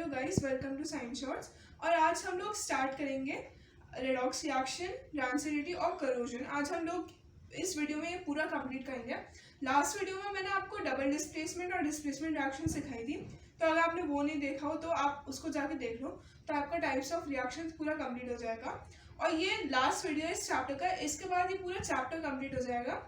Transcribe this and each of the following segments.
Guys, welcome to science shorts. और आज हम लोग स्टार्ट करेंगे रेडॉक्स रिएक्शन, रैंसिडिटी और करोजन। आज हम लोग इस वीडियो में ये पूरा कंप्लीट करेंगे। लास्ट वीडियो में मैंने आपको डबल डिस्प्लेसमेंट और डिस्प्लेसमेंट रिएक्शन सिखाई थी, तो अगर आपने वो नहीं देखा हो तो आप उसको जाके देख लो, तो आपका टाइप्स ऑफ रिएक्शन पूरा कंप्लीट हो जाएगा। और ये लास्ट वीडियो है इस चैप्टर का, इसके बाद ये पूरा चैप्टर कंप्लीट हो जाएगा।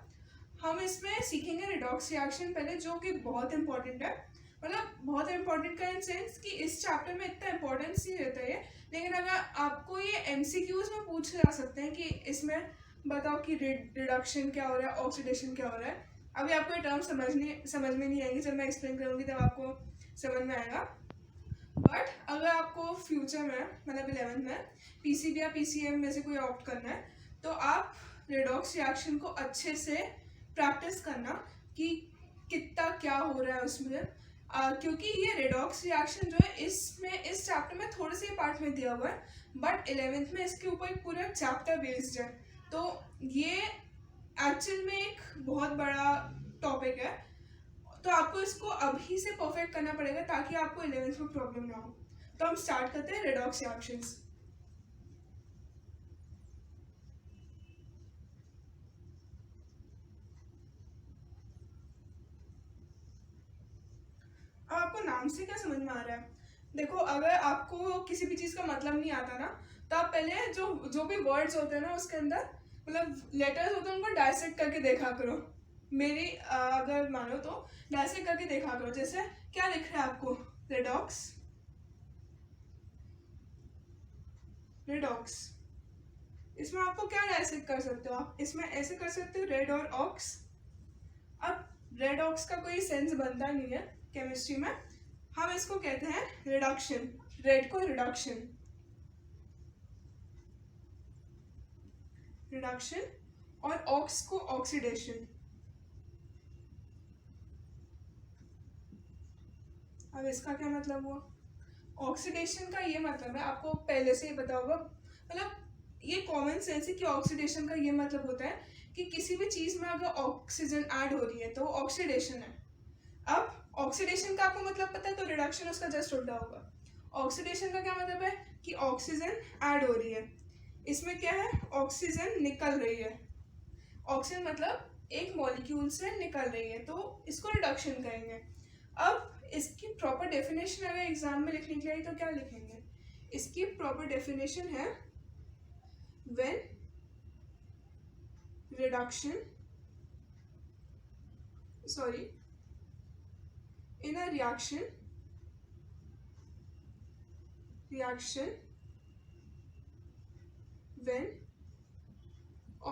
हम इसमें सीखेंगे रिडॉक्स रिएक्शन पहले, जो कि बहुत इंपॉर्टेंट है। मतलब बहुत इंपॉर्टेंट का इन सेंस कि इस चैप्टर में इतना इंपॉर्टेंस नहीं रहता है, लेकिन अगर आपको ये एमसीक्यूज में पूछे जा सकते हैं कि इसमें बताओ कि रिडक्शन क्या हो रहा है, ऑक्सीडेशन क्या हो रहा है। अभी आपको ये टर्म समझ में नहीं आएंगे, जब मैं एक्सप्लेन करूँगी तब आपको समझ में आएगा। बट अगर आपको फ्यूचर में मतलब 11th में पीसीबी या पीसीएम में से कोई ऑप्ट करना है, तो आप रेडॉक्स रिएक्शन को अच्छे से प्रैक्टिस करना कि कितना क्या हो रहा है उसमें। क्योंकि ये रेडॉक्स रिएक्शन जो है इसमें इस चैप्टर में थोड़े से पार्ट में दिया हुआ है, बट 11th में इसके ऊपर एक पूरा चैप्टर बेस्ड है। तो ये एक्चुअल में एक बहुत बड़ा टॉपिक है, तो आपको इसको अभी से परफेक्ट करना पड़ेगा ताकि आपको 11th में प्रॉब्लम ना हो। तो हम स्टार्ट करते हैं रेडॉक्स रिएक्शंस। अब आपको नाम से क्या समझ में आ रहा है? देखो, अगर आपको किसी भी चीज़ का मतलब नहीं आता ना, तो आप पहले जो भी वर्ड्स होते हैं ना उसके अंदर मतलब लेटर्स होते हैं, उनको डायसेक्ट करके देखा करो। मेरी अगर मानो तो डायसेक्ट करके देखा करो। जैसे क्या लिख रहा है आपको? Redox, redox. इसमें आपको क्या डायसेक्ट कर सकते हो? आप इसमें ऐसे कर सकते हो, रेड और ऑक्स। अब रेड ऑक्स का कोई सेंस बनता नहीं है केमिस्ट्री में, हम इसको कहते हैं रिडक्शन। रेड को रिडक्शन, रिडक्शन, और ऑक्स को ऑक्सीडेशन। अब इसका क्या मतलब हुआ? ऑक्सीडेशन का ये मतलब है, आपको पहले से ही पता होगा, मतलब ये कॉमन सेंस है कि ऑक्सीडेशन का ये मतलब होता है कि किसी भी चीज में अगर ऑक्सीजन ऐड हो रही है तो ऑक्सीडेशन है। अब ऑक्सीडेशन का आपको मतलब पता है, तो रिडक्शन उसका जस्ट उल्टा होगा। ऑक्सीडेशन का क्या मतलब है कि ऑक्सीजन ऐड हो रही है, इसमें क्या है, ऑक्सीजन निकल रही है। ऑक्सीजन मतलब एक मॉलिक्यूल से निकल रही है, तो इसको रिडक्शन कहेंगे। अब इसकी प्रॉपर डेफिनेशन अगर एग्जाम में लिखने के लिए तो क्या लिखेंगे? इसकी प्रॉपर डेफिनेशन है when reduction in a reaction when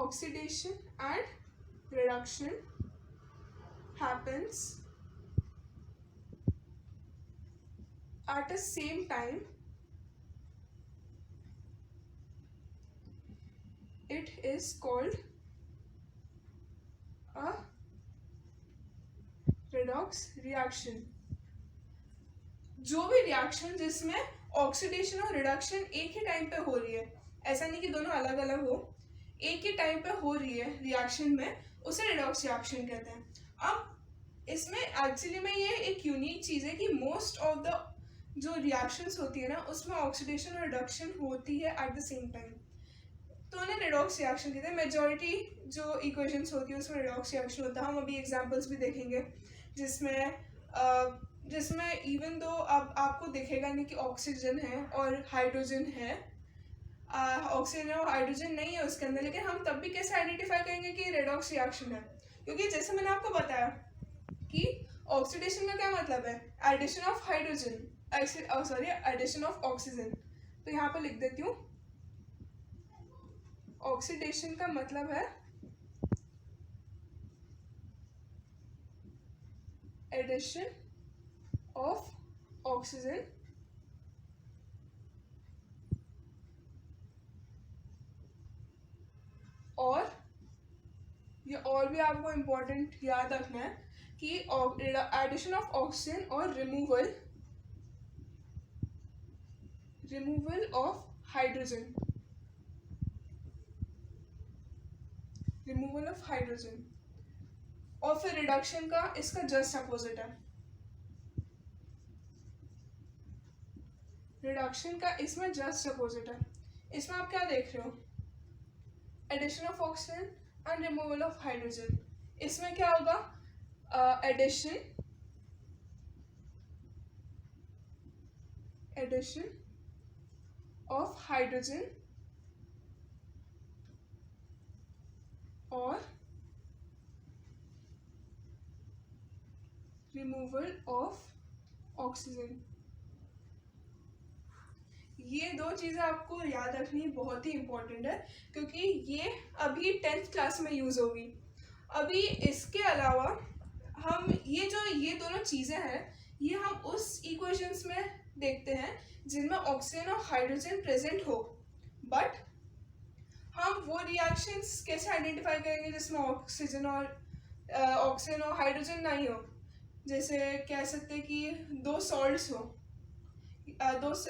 oxidation and reduction happens at the same time, it is called a redox reaction। जो भी रिएक्शन जिसमें ऑक्सीडेशन और रिडक्शन एक ही टाइम पे हो रही है, ऐसा नहीं कि दोनों अलग अलग हो, एक ही टाइम पे हो रही है रिएक्शन में, उसे रिडॉक्स रिएक्शन कहते हैं। अब इसमें एक्चुअली में ये एक यूनिक चीज़ है कि मोस्ट ऑफ द जो रिएक्शंस होती है ना, उसमें ऑक्सीडेशन और रिडक्शन होती है एट द सेम टाइम, तो उन्हें रिडॉक्स रिएक्शन कहते हैं। मेजॉरिटी जो इक्वेशंस होती है उसमें रिडॉक्स रिएक्शन होता है। हम अभी एग्जांपल्स भी देखेंगे जिसमें इवन दो अब आपको दिखेगा नहीं कि ऑक्सीजन है और हाइड्रोजन है, ऑक्सीजन और हाइड्रोजन नहीं है उसके अंदर, लेकिन हम तब भी कैसे आइडेंटिफाई करेंगे कि रेडॉक्स रिएक्शन है? क्योंकि जैसे मैंने आपको बताया कि ऑक्सीडेशन का क्या मतलब है, addition of hydrogen, addition of oxygen. तो यहाँ पर लिख देती हूँ, ऑक्सीडेशन का मतलब है एडिशन ऑफ ऑक्सीजन और ये और भी आपको इम्पोर्टेंट याद रखना है कि एडिशन ऑफ ऑक्सीजन और रिमूवल ऑफ हाइड्रोजन, और फिर रिडक्शन का इसका जस्ट अपोजिट है। रिडक्शन का इसमें जस्ट अपोजिट है। इसमें आप क्या देख रहे हो, addition of oxygen and removal of hydrogen. इसमें क्या होगा, एडिशन ऑफ हाइड्रोजन और रिमूवल ऑफ ऑक्सीजन। ये दो चीज़ें आपको याद रखनी बहुत ही इम्पोर्टेंट है, क्योंकि ये अभी 10th क्लास में यूज़ होगी। अभी इसके अलावा हम ये दोनों चीज़ें हैं, ये हम उस इक्वेशंस में देखते हैं जिनमें ऑक्सीजन और हाइड्रोजन प्रेजेंट हो, बट हम वो रिएक्शंस कैसे आइडेंटिफाई करेंगे जिसमें ऑक्सीजन और हाइड्रोजन नहीं हो। जैसे कह सकते हैं कि दो सॉल्ट्स हो,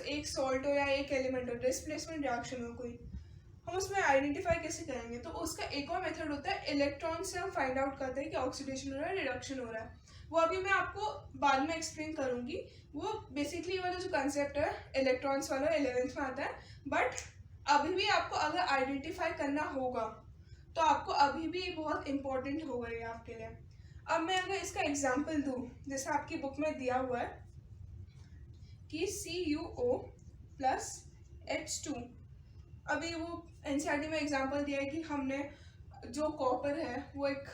एक सॉल्ट हो या एक एलिमेंट हो, डिस्प्लेसमेंट रिएक्शन हो कोई, हम उसमें आइडेंटिफाई कैसे करेंगे। तो उसका एक और मेथड होता है, इलेक्ट्रॉन से हम फाइंड आउट करते हैं कि ऑक्सीडेशन हो रहा है, रिडक्शन हो रहा है। वो अभी मैं आपको बाद में एक्सप्लेन करूंगी। वो बेसिकली वाला जो कंसेप्ट है इलेक्ट्रॉन्स वाला 11th में आता है, बट अभी भी आपको अगर आइडेंटिफाई करना होगा तो आपको अभी भी बहुत इंपॉर्टेंट होगा ये आपके लिए। अब मैं अगर इसका एग्जाम्पल दूँ, जैसे आपकी बुक में दिया हुआ है कि CuO प्लस H2। अभी वो एनसीईआरटी में एग्जांपल दिया है कि हमने जो कॉपर है वो एक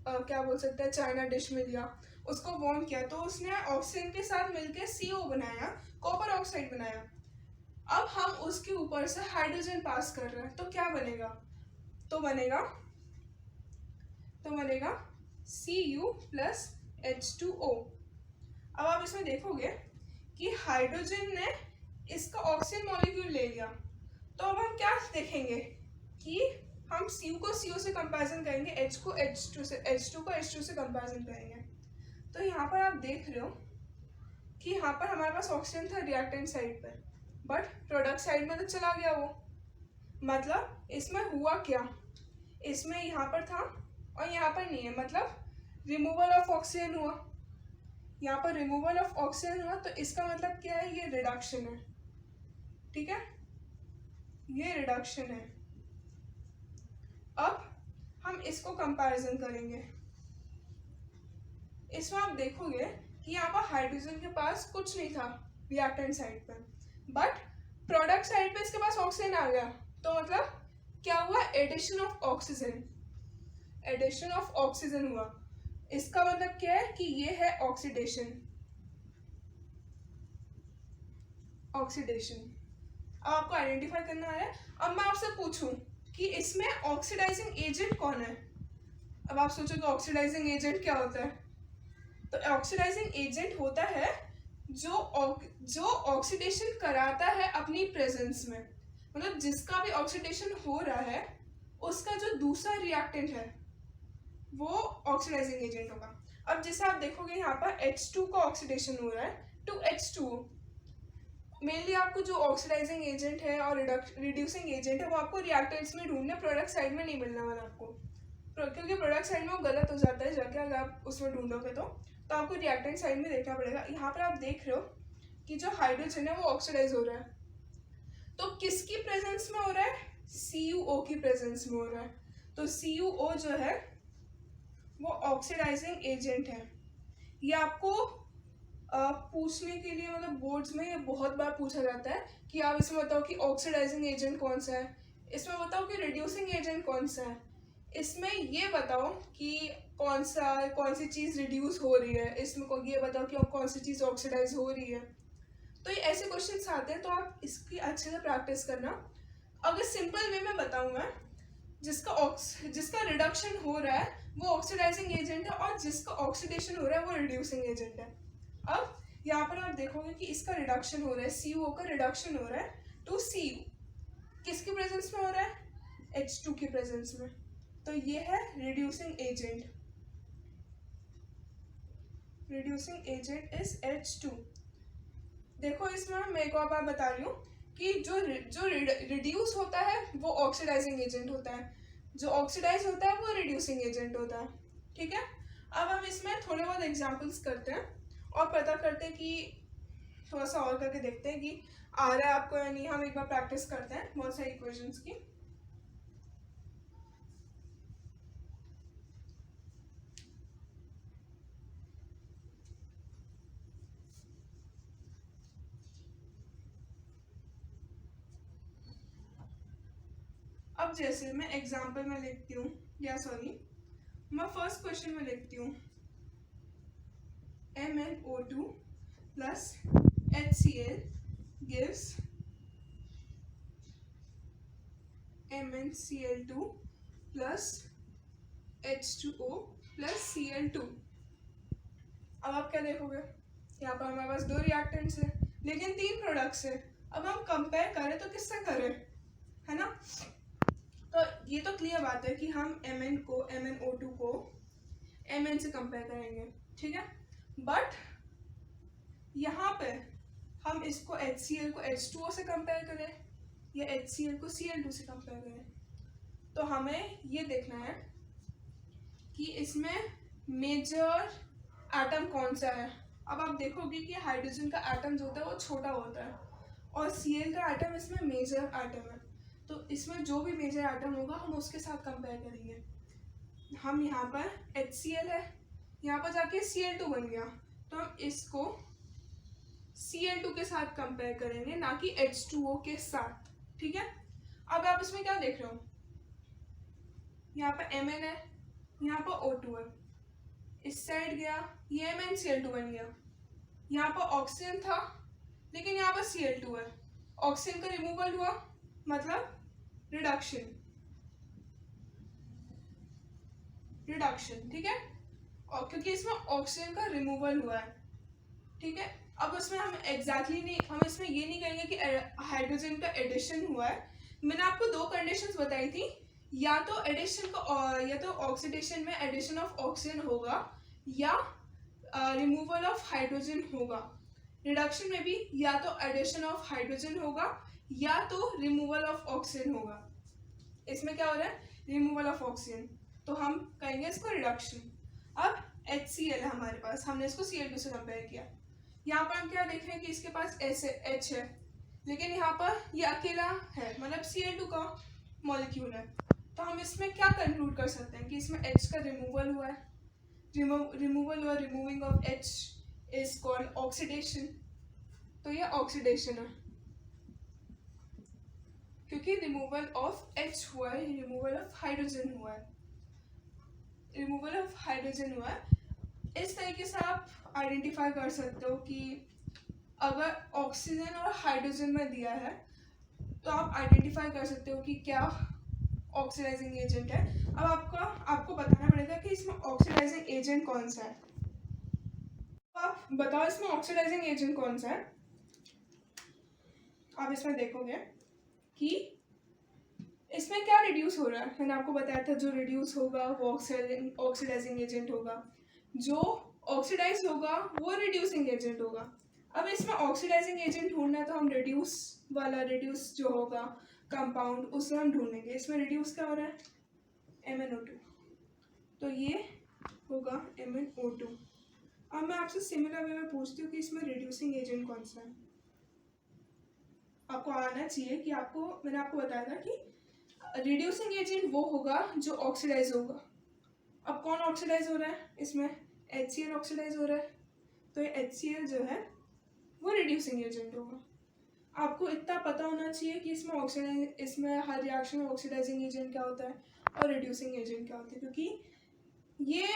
क्या बोल सकते हैं चाइना डिश में लिया, उसको वार्म किया तो उसने ऑक्सीजन के साथ मिलकर CO बनाया, कॉपर ऑक्साइड बनाया। अब हम उसके ऊपर से हाइड्रोजन पास कर रहे हैं तो क्या बनेगा, तो बनेगा Cu प्लस H2O। अब आप इसमें देखोगे कि हाइड्रोजन ने इसका ऑक्सीजन मॉलिक्यूल ले लिया, तो अब हम क्या देखेंगे कि हम Cu को CO से कंपैरिजन करेंगे, H को H2 से, H2 को H2 से कंपैरिजन करेंगे। तो यहाँ पर आप देख रहे हो कि यहाँ पर हमारे पास ऑक्सीजन था रिएक्टेंट साइड पर, बट प्रोडक्ट साइड में तो चला गया वो। मतलब इसमें हुआ क्या, इसमें यहाँ पर था और यहाँ पर नहीं है, मतलब रिमूवल ऑफ ऑक्सीजन हुआ। यहाँ पर रिमूवल ऑफ ऑक्सीजन हुआ तो इसका मतलब क्या है, ये रिडक्शन है। ठीक है, ये रिडक्शन है। अब हम इसको कंपैरिजन करेंगे। इसमें आप देखोगे कि यहाँ पर हाइड्रोजन के पास कुछ नहीं था रिएक्टेंट साइड पर, बट प्रोडक्ट साइड पे इसके पास ऑक्सीजन आ गया, तो मतलब क्या हुआ, addition of oxygen. Addition of oxygen हुआ, इसका मतलब क्या है कि ये है ऑक्सीडेशन। अब आपको आइडेंटिफाई करना है। अब मैं आपसे पूछूं कि इसमें ऑक्सीडाइजिंग एजेंट कौन है। अब आप सोचोगे ऑक्सीडाइजिंग एजेंट क्या होता है, तो ऑक्सीडाइजिंग एजेंट होता है जो ऑक्सीडेशन कराता है अपनी प्रेजेंस में, मतलब जिसका भी ऑक्सीडेशन हो रहा है उसका जो दूसरा रिएक्टेंट है वो ऑक्सीडाइजिंग एजेंट होगा। अब जैसे आप देखोगे यहाँ पर H2 का ऑक्सीडेशन हो रहा है टू H2O। मेनली आपको जो ऑक्सीडाइजिंग एजेंट है और रिड्यूसिंग एजेंट है वो आपको रिएक्टेंट्स में ढूंढने, प्रोडक्ट साइड में नहीं मिलने वाला आपको, क्योंकि प्रोडक्ट साइड में वो गलत हो जाता है जाके, अगर आप उसमें ढूंढोगे तो आपको रिएक्टेंट साइड में देखना पड़ेगा। यहाँ पर आप देख रहे हो कि जो हाइड्रोजन है वो ऑक्सीडाइज हो रहा है, तो किसकी प्रेजेंस में हो रहा है, CuO की प्रेजेंस में हो रहा है। तो CuO जो है वो ऑक्सीडाइजिंग एजेंट है। ये आपको पूछने के लिए, मतलब बोर्ड्स में ये बहुत बार पूछा जाता है कि आप इसमें बताओ कि ऑक्सीडाइजिंग एजेंट कौन सा है, इसमें बताओ कि रिड्यूसिंग एजेंट कौन सा है, इसमें ये बताओ कि कौन सी चीज़ रिड्यूस हो रही है, इसमें ये बताओ कि कौन सी चीज़ ऑक्सीडाइज हो रही है। तो ये ऐसे क्वेश्चंस आते हैं, तो आप इसकी अच्छे से प्रैक्टिस करना। अगर सिंपल वे में बताऊँ मैं, जिसका रिडक्शन हो रहा है वो ऑक्सीडाइजिंग एजेंट है और जिसका ऑक्सीडेशन हो रहा है वो रिड्यूसिंग एजेंट है। अब यहाँ पर आप देखोगे कि इसका रिडक्शन हो रहा है, CuO का रिडक्शन हो रहा है टू Cu, किसकी प्रेजेंस में हो रहा है, H2 की प्रेजेंस में, तो ये है reducing agent. Reducing agent is H2। देखो इसमें मैं एक और बात बता रही हूँ कि जो रिड्यूस होता है वो ऑक्सीडाइजिंग एजेंट होता है, जो ऑक्सीडाइज होता है वो रिड्यूसिंग एजेंट होता है। ठीक है, अब हम इसमें थोड़े बहुत एग्जांपल्स करते हैं और पता करते हैं कि थोड़ा सा और करके देखते हैं कि आ रहा है आपको या नहीं। हम एक बार प्रैक्टिस करते हैं बहुत सारी इक्वेशंस की। अब जैसे मैं एग्जाम्पल में लिखती हूँ, या सॉरी मैं फर्स्ट क्वेश्चन में लिखती हूँ MnO2 plus HCl gives MnCl2 plus H2O plus Cl2। अब आप क्या देखोगे, यहाँ पर हमारे पास 2 रिएक्टेंट्स है लेकिन 3 प्रोडक्ट्स है। अब हम कंपेयर करें तो किससे करें, है ना। तो ये तो क्लियर बात है कि हम MnO2 को Mn से कंपेयर करेंगे, ठीक है। बट यहाँ पे हम इसको HCl को H2O से कंपेयर करें या HCl को Cl2 से कंपेयर करें, तो हमें ये देखना है कि इसमें मेजर एटम कौन सा है। अब आप देखोगे कि हाइड्रोजन का एटम जो होता है वो छोटा होता है और Cl का एटम इसमें मेजर एटम है, तो इसमें जो भी मेजर एटम होगा हम उसके साथ कंपेयर करेंगे। हम यहाँ पर HCl है, यहाँ पर जाके Cl2 बन गया, तो हम इसको Cl2 के साथ कंपेयर करेंगे, ना कि H2O के साथ, ठीक है। अब आप इसमें क्या देख रहे हो, यहाँ पर Mn है, यहाँ पर O2 है, इस साइड गया ये MnCl2 बन गया। यहाँ पर ऑक्सीजन था लेकिन यहाँ पर Cl2 है, ऑक्सीजन का रिमूवल हुआ मतलब रिडक्शन, ठीक है। और क्योंकि इसमें ऑक्सीजन का रिमूवल हुआ है, ठीक है। अब उसमें हम एग्जैक्टली नहीं, हम इसमें ये नहीं कहेंगे कि हाइड्रोजन का एडिशन हुआ है। मैंने आपको 2 कंडीशंस बताई थी, या तो एडिशन का या तो ऑक्सीडेशन में एडिशन ऑफ ऑक्सीजन होगा या रिमूवल ऑफ हाइड्रोजन होगा। रिडक्शन में भी या तो एडिशन ऑफ हाइड्रोजन होगा या तो रिमूवल ऑफ ऑक्सीजन होगा। इसमें क्या हो रहा है, रिमूवल ऑफ ऑक्सीजन, तो हम कहेंगे इसको रिडक्शन। अब HCl है हमारे पास, हमने इसको Cl2 से कंपेयर किया। यहाँ पर हम क्या देख रहे हैं कि इसके पास H है लेकिन यहाँ पर ये अकेला है, मतलब Cl2 का मॉलिक्यूल है, तो हम इसमें क्या कंक्लूड कर सकते हैं कि इसमें H का रिमूवल हुआ है। रिमूवल हुआ, removing of H is called oxidation, तो ये ऑक्सीडेशन है क्योंकि रिमूवल ऑफ H हुआ है, रिमूवल ऑफ हाइड्रोजन हुआ है, रिमूवल ऑफ हाइड्रोजन हुआ है। इस तरीके से आप आइडेंटिफाई कर सकते हो कि अगर ऑक्सीजन और हाइड्रोजन में दिया है तो आप आइडेंटिफाई कर सकते हो कि क्या ऑक्सीडाइजिंग एजेंट है। अब आपको बताना पड़ेगा कि इसमें ऑक्सीडाइजिंग एजेंट कौन सा है। आप बताओ इसमें ऑक्सीडाइजिंग एजेंट कौन सा है। आप इसमें देखोगे कि इसमें क्या रिड्यूस हो रहा है, मैंने आपको बताया था जो रिड्यूस होगा वो ऑक्सीडाइजिंग एजेंट होगा, जो ऑक्सीडाइज होगा वो रिड्यूसिंग एजेंट होगा। अब इसमें ऑक्सीडाइजिंग एजेंट ढूंढना है तो हम रिड्यूस जो होगा कंपाउंड उसे हम ढूंढेंगे। इसमें रिड्यूस क्या हो रहा है, MnO2, तो ये होगा MnO2। अब मैं आपसे सिमिलर वे में पूछती हूँ कि इसमें रिड्यूसिंग एजेंट कौन सा है। आपको आना चाहिए कि मैंने आपको बताया था कि रिड्यूसिंग एजेंट वो होगा जो ऑक्सीडाइज होगा। अब कौन ऑक्सीडाइज हो रहा है, इसमें HCl ऑक्सीडाइज हो रहा है, तो ये HCl जो है वो रिड्यूसिंग एजेंट होगा। आपको इतना पता होना चाहिए कि इसमें हर रिएक्शन में ऑक्सीडाइजिंग एजेंट क्या होता है और रिड्यूसिंग एजेंट क्या होता है, क्योंकि ये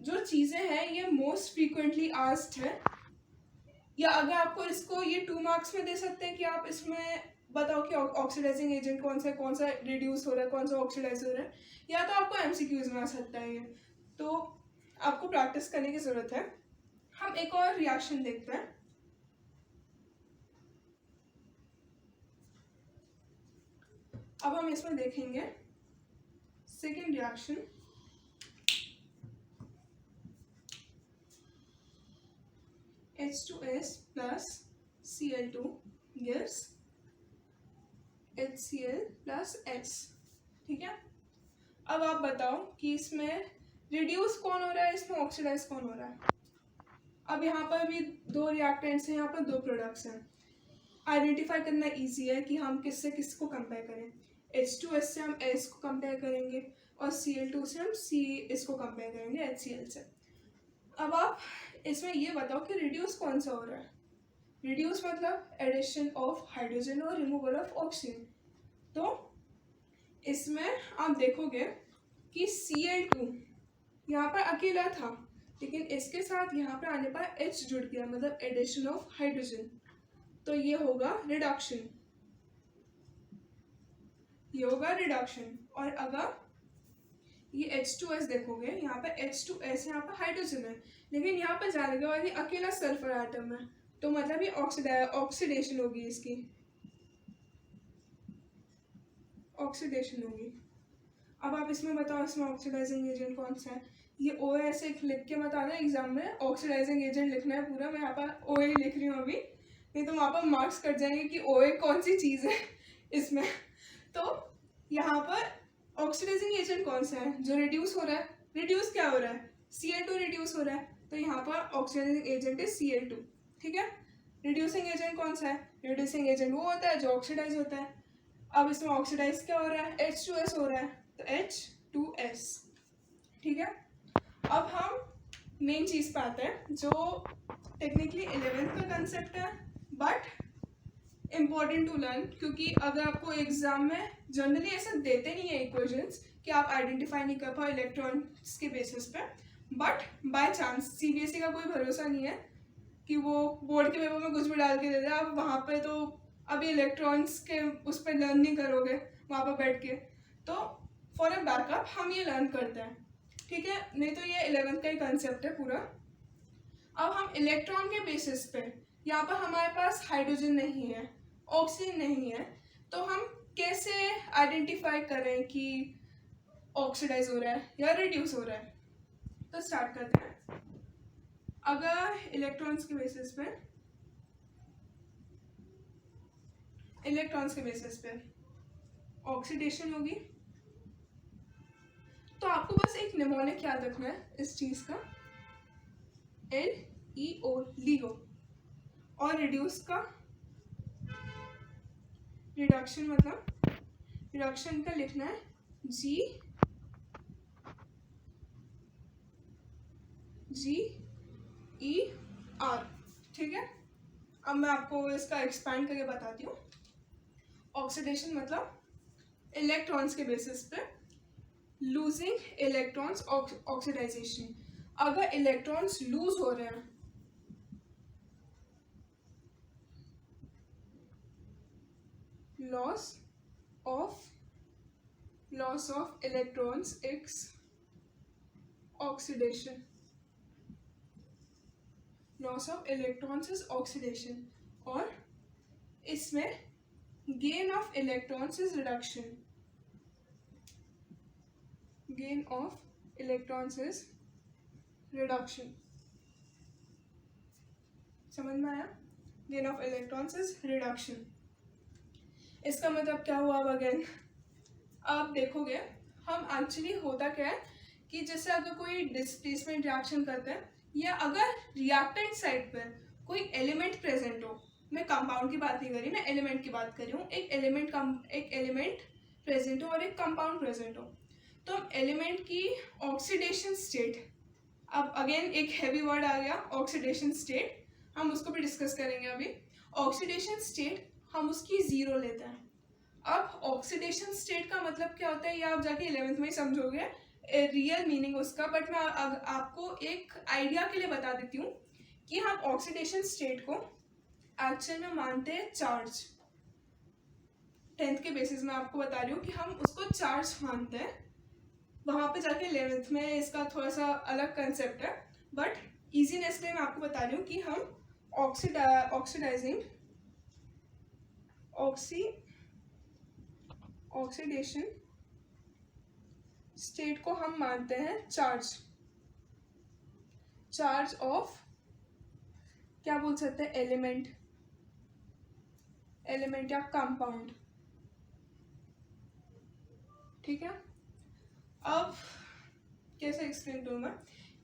जो चीज़ें हैं ये मोस्ट फ्रीक्वेंटली आस्क्ड है। या अगर आपको इसको ये 2 मार्क्स में दे सकते हैं कि आप इसमें बताओ कि ऑक्सीडाइजिंग एजेंट कौन सा रिड्यूस हो रहा है, कौन सा ऑक्सीडाइज हो रहा है, या तो आपको MCQs में आ सकता है ये, तो आपको प्रैक्टिस करने की ज़रूरत है। हम एक और रिएक्शन देखते हैं। अब हम इसमें देखेंगे second reaction, H2S plus Cl2 gives HCl plus H, ठीक है। अब आप बताओ कि इसमें रिड्यूस कौन हो रहा है, इसमें ऑक्सीडाइज कौन हो रहा है। अब यहाँ पर भी 2 रिएक्टेंट्स हैं, यहाँ पर 2 प्रोडक्ट्स हैं। आइडेंटिफाई करना इजी है कि हम किससे किसको कंपेयर करें। H2S से हम S को कंपेयर करेंगे और Cl2 से हम इसको कंपेयर करेंगे HCl से। अब आप इसमें ये बताओ कि रिड्यूस कौन सा हो रहा है। रिड्यूस मतलब एडिशन ऑफ हाइड्रोजन और रिमूवल ऑफ ऑक्सीजन। तो इसमें आप देखोगे कि Cl2 यहाँ पर अकेला था, लेकिन इसके साथ यहाँ पर आने पर H जुड़ गया, मतलब एडिशन ऑफ हाइड्रोजन। तो ये होगा रिडक्शन, ये होगा रिडक्शन। और अगर ये H2S देखोगे, यहाँ पर H2S यहाँ पर हाइड्रोजन है, लेकिन यहाँ पर जाने के बाद ये अकेला सल्फर एटम है, तो मतलब ये ऑक्सीडेशन होगी, इसकी ऑक्सीडेशन होगी। अब आप इसमें बताओ इसमें ऑक्सीडाइजिंग एजेंट कौन सा है। ये OA ऐसे लिख के मत आना एग्जाम में, ऑक्सीडाइजिंग एजेंट लिखना है पूरा। मैं यहाँ पर OA लिख रही हूँ अभी, नहीं तो वहाँ पर मार्क्स कट जाएंगे कि OA कौन सी चीज़ है इसमें। तो यहाँ पर ऑक्सीडाइजिंग एजेंट कौन सा है जो रिड्यूस हो रहा है। रिड्यूस क्या हो रहा है, Cl2 रिड्यूस हो रहा है, तो यहाँ पर ऑक्सीडाइजिंग एजेंट है Cl2। ठीक है। रिड्यूसिंग एजेंट कौन सा है, रिड्यूसिंग एजेंट वो होता है जो ऑक्सीडाइज होता है। अब इसमें ऑक्सीडाइज क्या हो रहा है, H2S हो रहा है, तो H2S। ठीक है। अब हम मेन चीज़ पे आते हैं जो टेक्निकली 11th का कंसेप्ट है, बट इम्पॉर्टेंट टू लर्न, क्योंकि अगर आपको एग्जाम में जनरली ऐसा देते नहीं है इक्वेशंस कि आप आइडेंटिफाई नहीं कर पाओ इलेक्ट्रॉन्स के बेसिस पे, बट बाय चांस CBSE का कोई भरोसा नहीं है कि वो बोर्ड के पेपर में कुछ भी डाल के दे दे। आप वहाँ पे तो अभी इलेक्ट्रॉन्स के उस पर लर्न नहीं करोगे वहाँ पर बैठ के, तो फॉर अ बैकअप हम ये लर्न करते हैं। ठीक है, नहीं तो ये 11th का ही कंसेप्ट है पूरा। अब हम इलेक्ट्रॉन के बेसिस पे, यहाँ पर हमारे पास हाइड्रोजन नहीं है, ऑक्सीजन नहीं है, तो हम कैसे आइडेंटिफाई करें कि ऑक्सीडाइज हो रहा है या रिड्यूस हो रहा है। तो स्टार्ट करते हैं। अगर इलेक्ट्रॉन्स के बेसिस पे, ऑक्सीडेशन होगी, तो आपको बस एक निमोनिक याद रखना है इस चीज़ का, LEO, लियो। और रिड्यूस का, रिडक्शन मतलब रिडक्शन का लिखना है GER। ठीक है। अब मैं आपको इसका एक्सपैंड करके बताती हूँ। ऑक्सीडेशन मतलब इलेक्ट्रॉन्स के बेसिस पे लूजिंग इलेक्ट्रॉन्स, ऑक्सीडाइजेशन। अगर इलेक्ट्रॉन्स लूज हो रहे हैं, loss of electrons is oxidation, loss of electrons is oxidation. और इसमें gain of electrons is reduction, gain of electrons is reduction. समझ में आया, gain of electrons is reduction. इसका मतलब क्या हुआ अब अगेन आप देखोगे, हम एक्चुअली होता क्या है कि जैसे अगर कोई डिस्प्लेसमेंट रिएक्शन करते हैं, या अगर रिएक्टेंट साइड पर कोई एलिमेंट प्रेजेंट हो, मैं कंपाउंड की बात नहीं करी, मैं एलिमेंट की बात कर रही हूँ। एक एलिमेंट प्रेजेंट हो और एक कंपाउंड प्रेजेंट हो, तो हम एलिमेंट की ऑक्सीडेशन स्टेट, अब अगेन एक हैवी वर्ड आ गया ऑक्सीडेशन स्टेट, हम उसको भी डिस्कस करेंगे अभी। ऑक्सीडेशन स्टेट हम उसकी 0 लेते हैं। अब ऑक्सीडेशन स्टेट का मतलब क्या होता है ये आप जाके 11th में ही समझोगे रियल मीनिंग उसका, बट मैं आपको एक आइडिया के लिए बता देती हूँ कि हम ऑक्सीडेशन स्टेट को एक्चुअल में मानते हैं चार्ज। 10th के बेसिस में आपको बता रही हूँ कि हम उसको चार्ज मानते हैं। वहाँ पे जाके 11th में इसका थोड़ा सा अलग कंसेप्ट है, बट इजीनेस लिए मैं आपको बता रही हूँ कि हम ऑक्सीडेशन स्टेट को हम मानते हैं चार्ज ऑफ, क्या बोल सकते हैं, एलिमेंट या कंपाउंड। ठीक है। अब कैसे एक्सप्लेन करूँ मैं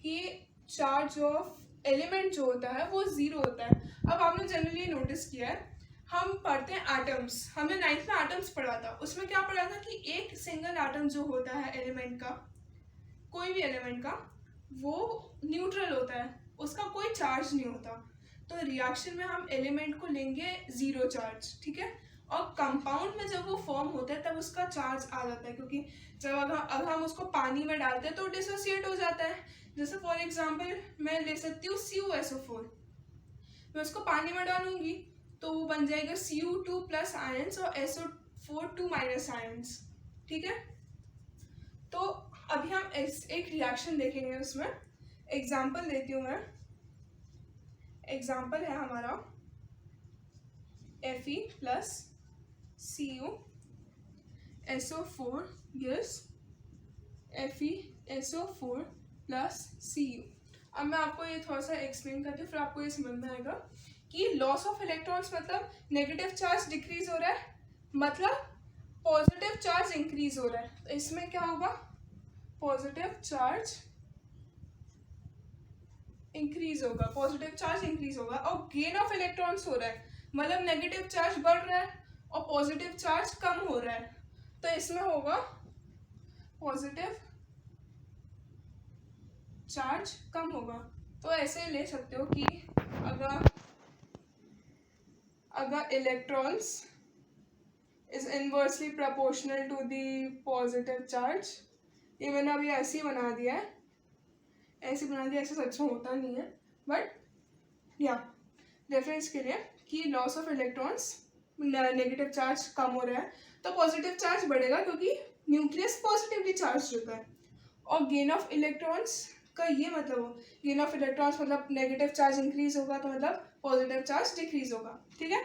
कि चार्ज ऑफ एलिमेंट जो होता है वो ज़ीरो होता है। अब आपने जनरली नोटिस किया है, हम पढ़ते हैं एटम्स, हमने 9th में एटम्स पढ़ा था, उसमें क्या पढ़ा था कि एक सिंगल एटम जो होता है एलिमेंट का, कोई भी एलिमेंट का, वो न्यूट्रल होता है, उसका कोई चार्ज नहीं होता। तो रिएक्शन में हम एलिमेंट को लेंगे ज़ीरो चार्ज, ठीक है। और कंपाउंड में जब वो फॉर्म होता है तब उसका चार्ज आ जाता है, क्योंकि जब अगर हम उसको पानी में डालते हैं तो डिसोसिएट हो जाता है। जैसे फॉर एग्जांपल मैं ले सकती हूँ CuSO4, मैं उसको पानी में डालूंगी तो वो बन जाएगा Cu2 प्लस आयंस और SO4 2 माइनस आयंस, ठीक है। तो अभी हम एक रिएक्शन देखेंगे, उसमें एग्जाम्पल देती हूँ मैं। एग्जाम्पल है हमारा Fe plus CuSO4 gives FeSO4 plus Cu। अब मैं आपको ये थोड़ा सा एक्सप्लेन करती हूँ, फिर आपको ये समझ में आएगा कि लॉस ऑफ इलेक्ट्रॉन्स मतलब नेगेटिव चार्ज डिक्रीज हो रहा है, मतलब पॉजिटिव चार्ज इंक्रीज हो रहा है। तो इसमें क्या होगा, पॉजिटिव चार्ज इंक्रीज होगा, पॉजिटिव चार्ज इंक्रीज होगा। और गेन ऑफ इलेक्ट्रॉन्स हो रहा है, मतलब नेगेटिव चार्ज बढ़ रहा है और पॉजिटिव चार्ज कम हो रहा है। तो इसमें होगा पॉजिटिव चार्ज कम होगा। तो ऐसे ले सकते हो कि अगर electrons is inversely proportional to the positive charge, ये मैंने अभी ऐसे ही बना दिया है, ऐसे बना दिया, ऐसे सच में होता नहीं है, बट या रेफरेंस के लिए कि loss of electrons, negative charge कम हो रहा है तो पॉजिटिव चार्ज बढ़ेगा क्योंकि न्यूक्लियस पॉजिटिवली चार्ज होता है। और गेन ऑफ इलेक्ट्रॉन्स का ये मतलब हो, गेन ऑफ इलेक्ट्रॉन्स मतलब नेगेटिव चार्ज इंक्रीज होगा तो मतलब पॉजिटिव चार्ज डिक्रीज होगा, ठीक है।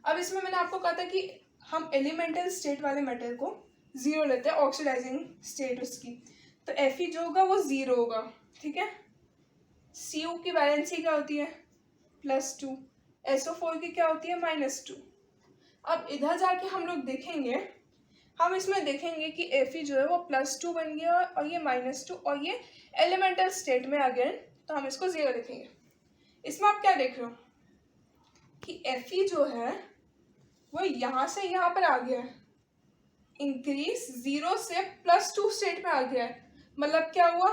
अब इसमें मैंने आपको कहा था कि हम एलिमेंटल स्टेट वाले मेटल को ज़ीरो लेते हैं, ऑक्सीडाइजिंग स्टेट उसकी, तो Fe जो होगा वो ज़ीरो होगा, ठीक है। Cu की वैलेंसी क्या होती है, +2, SO4 की क्या होती है, -2। अब इधर जाके हम लोग देखेंगे, हम इसमें देखेंगे कि Fe जो है वो +2 बन गया और ये -2, और ये एलिमेंटल स्टेट में अगेन, तो हम इसको ज़ीरो लिखेंगे। इसमें आप क्या देख रहे हो कि Fe जो है वो यहाँ से यहाँ पर आ गया है, इंक्रीज 0 से +2 स्टेट में आ गया है। मतलब क्या हुआ,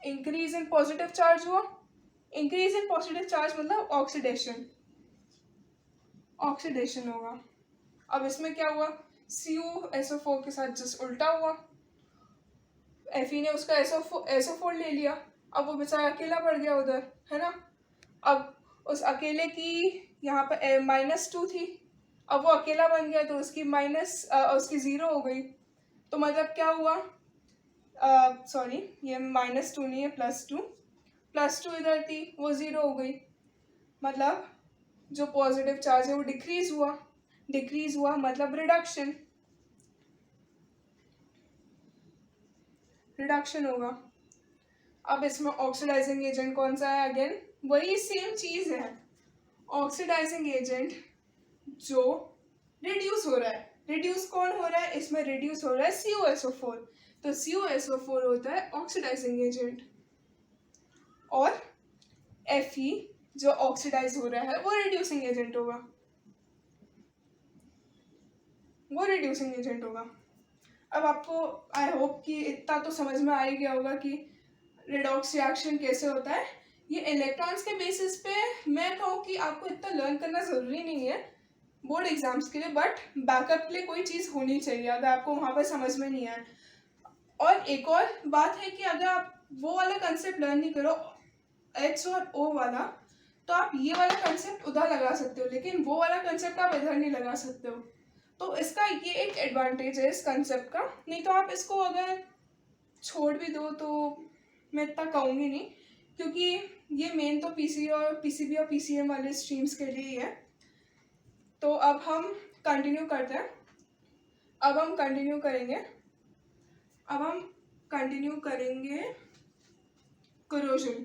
इंक्रीज इन पॉजिटिव चार्ज हुआ, इंक्रीज इन पॉजिटिव चार्ज मतलब ऑक्सीडेशन, ऑक्सीडेशन होगा। अब इसमें क्या हुआ, CuSO4 के साथ जस्ट उल्टा हुआ, Fe ने उसका SO4 ले लिया, अब वो बेचारा अकेला पड़ गया उधर, है ना। अब उस अकेले की यहाँ पर -2 थी, अब वो अकेला बन गया तो उसकी उसकी 0 हो गई। तो मतलब क्या हुआ, सॉरी ये -2 नहीं है, +2 इधर थी वो 0 हो गई, मतलब जो पॉजिटिव चार्ज है वो डिक्रीज हुआ मतलब रिडक्शन होगा। अब इसमें ऑक्सीडाइजिंग एजेंट कौन सा है, अगेन वही सेम चीज है, ऑक्सीडाइजिंग एजेंट जो रिड्यूस हो रहा है। रिड्यूस कौन हो रहा है, इसमें रिड्यूस हो रहा है CuSO4, तो CuSO4 होता है ऑक्सीडाइजिंग एजेंट, और Fe जो ऑक्सीडाइज हो रहा है वो रिड्यूसिंग एजेंट होगा, अब आपको आई होप कि इतना तो समझ में आ ही गया होगा कि रेडॉक्स रिएक्शन कैसे होता है। ये इलेक्ट्रॉन्स के बेसिस पे मैं कहूँ कि आपको इतना लर्न करना ज़रूरी नहीं है बोर्ड एग्जाम्स के लिए, बट बैकअप के लिए कोई चीज़ होनी चाहिए अगर आपको वहाँ पर समझ में नहीं आए। और एक और बात है कि अगर आप वो वाला कंसेप्ट लर्न नहीं करो H और O वाला, तो आप ये वाला कंसेप्ट उधर लगा सकते हो, लेकिन वो वाला कंसेप्ट आप इधर नहीं लगा सकते हो। तो इसका ये एक एडवांटेज है इस कंसेप्ट का, नहीं तो आप इसको अगर छोड़ भी दो तो मैं इतना कहूँगी नहीं, क्योंकि ये मेन तो पीसीबी और पीसीएम वाले स्ट्रीम्स के लिए ही है। तो अब हम कंटिन्यू करते हैं, अब हम कंटिन्यू करेंगे कोरोजन।